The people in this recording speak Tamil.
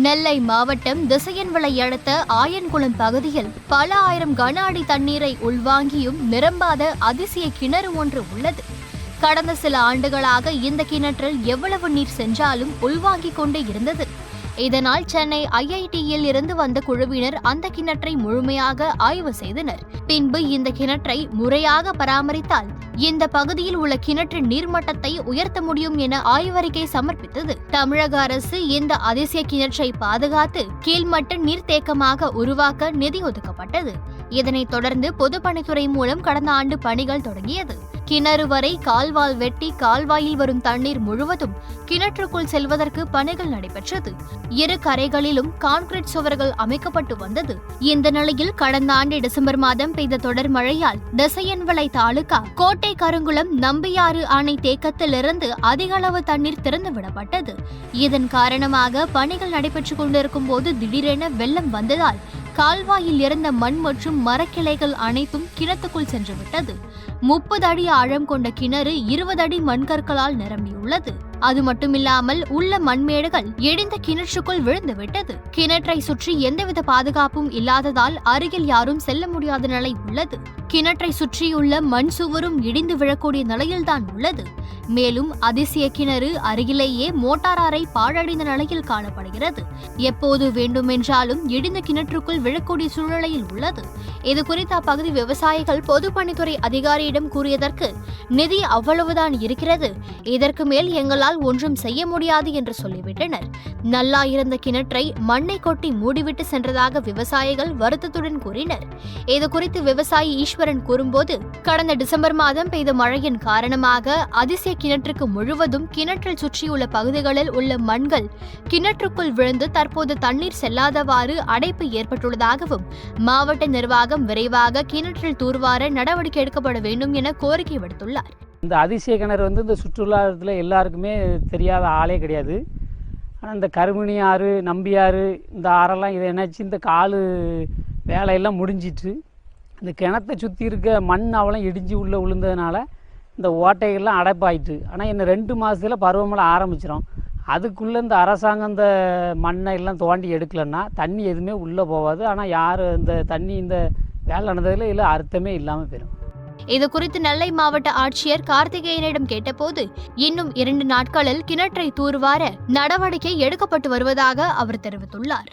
நெல்லை மாவட்டம் திசையன்விளை அடுத்த ஆயன்குளம் பகுதியில் பல ஆயிரம் கன அடி தண்ணீரை உள்வாங்கியும் நிரம்பாத அதிசய கிணறு ஒன்று உள்ளது. கடந்த சில ஆண்டுகளாக இந்த கிணற்றில் எவ்வளவு நீர் சென்றாலும் உள்வாங்கிக் கொண்டே இருந்தது. இதனால் சென்னை IITயில் இருந்து வந்த குழுவினர் அந்த கிணற்றை முழுமையாக ஆய்வு செய்தனர். பின்பு இந்த கிணற்றை முறையாக பராமரித்தால் இந்த பகுதியில் உள்ள கிணற்றின் நீர்மட்டத்தை உயர்த்த முடியும் என ஆய்வறிக்கை சமர்ப்பித்தது. தமிழக அரசு இந்த அதிசய கிணற்றை பாதுகாத்து கீழ்மட்ட நீர்த்தேக்கமாக உருவாக்க நிதி ஒதுக்கப்பட்டது. இதனைத் தொடர்ந்து பொதுப்பணித்துறை மூலம் கடந்த ஆண்டு பணிகள் தொடங்கியது. கிணறு வரை கால்வால் வெட்டி கால்வாயில் வரும் தண்ணீர் முழுவதும் கிணற்றுக்குள் செல்வதற்கு பணிகள் நடைபெற்றது. இரு கரைகளிலும் கான்கிரீட் சுவர்கள் அமைக்கப்பட்டு வந்தது. இந்த நிலையில் கடந்த ஆண்டு டிசம்பர் மாதம் பெய்த தொடர் மழையால் திசையன்விளை தாலுகா கோட்டை கருங்குளம் நம்பியாறு அணை தேக்கத்திலிருந்து அதிக அளவு தண்ணீர் திறந்து விடப்பட்டது. இதன் காரணமாக பணிகள் நடைபெற்றுக் கொண்டிருக்கும் போது திடீரென வெள்ளம் வந்ததால் கால்வாயில் இருந்த மண் மற்றும் மரக்கிளைகள் அனைத்தும் கிணத்துக்குள் சென்றுவிட்டது. 30 அடி ஆழம் கொண்ட கிணறு 20 அடி மண்கற்களால் நிரம்பியுள்ளது. அது மட்டுமில்லாமல் உள்ள மண்மேடுகள் இடிந்த கிணற்றுக்குள் விழுந்துவிட்டது. கிணற்றை சுற்றி எந்தவித பாதுகாப்பும் இல்லாததால் அருகில் யாரும் செல்ல முடியாத நிலை உள்ளது. கிணற்றை சுற்றியுள்ள மண் சுவரும் இடிந்து விழக்கூடிய நிலையில்தான் உள்ளது. மேலும் அதிசய கிணறு அருகிலேயே மோட்டார் அறை பாழடைந்த நிலையில் காணப்படுகிறது. எப்போது வேண்டுமென்றாலும் இடிந்த கிணற்றுக்குள் விழக்கூடிய சூழ்நிலையில் உள்ளது. இதுகுறித்து அப்பகுதி விவசாயிகள் பொதுப்பணித்துறை அதிகாரியிடம் கூறியதற்கு நிதி அவ்வளவுதான் இருக்கிறது, இதற்கு மேல் எங்களால் ஒன்றும் செய்ய முடியாது என்று சொல்லிவிட்டனர். நல்லா இருந்த கிணற்றை மண்ணை கொட்டி மூடிவிட்டு சென்றதாக விவசாயிகள் வருத்தத்துடன் கூறினர். இதுகுறித்து விவசாயி ஈஸ்வரன் கூறும்போது, கடந்த டிசம்பர் மாதம் பெய்த மழையின் காரணமாக அதிசய கிணற்றுக்கு முழுவதும் கிணற்றில் சுற்றியுள்ள பகுதிகளில் உள்ள மண்கள் கிணற்றுக்குள் விழுந்து தற்போது தண்ணீர் செல்லாதவாறு அடைப்பு ஏற்பட்டுள்ளதாகவும் மாவட்ட நிர்வாகம் விரைவாக கிணற்றில் தூர்வார நடவடிக்கை எடுக்கப்பட வேண்டும் என கோரிக்கை விடுத்துள்ளார். இந்த அதிசய கிணறு இந்த சுற்றுலாத்தில் எல்லாருக்குமே தெரியாத ஆளே கிடையாது. ஆனால் இந்த கருமணி ஆறு, நம்பியாறு, இந்த ஆறெல்லாம் இதை என்னாச்சு, இந்த காலு வேலையெல்லாம் முடிஞ்சிட்டு இந்த கிணத்தை சுற்றி இருக்க மண் அவலம் இடிஞ்சு உள்ளே விழுந்ததுனால இந்த ஓட்டைகள்லாம் அடைப்பாயிட்டு. ஆனால் இன்னும் 2 மாதத்தில் பருவமழை ஆரம்பிச்சிடும். அதுக்குள்ளே இந்த அரசாங்கம் இந்த மண்ணை எல்லாம் தோண்டி எடுக்கலைன்னா தண்ணி எதுவுமே உள்ளே போகாது. ஆனால் யார் இந்த தண்ணி இந்த வேலை நடந்ததில் இல்லை அர்த்தமே இல்லாமல் போயிடும். இது குறித்து நெல்லை மாவட்ட ஆட்சியர் கார்த்திகேயனிடம் கேட்டபோது இன்னும் 2 நாட்களில் கிணற்றை தூர்வார நடவடிக்கை எடுக்கப்பட்டு வருவதாக அவர் தெரிவித்துள்ளார்.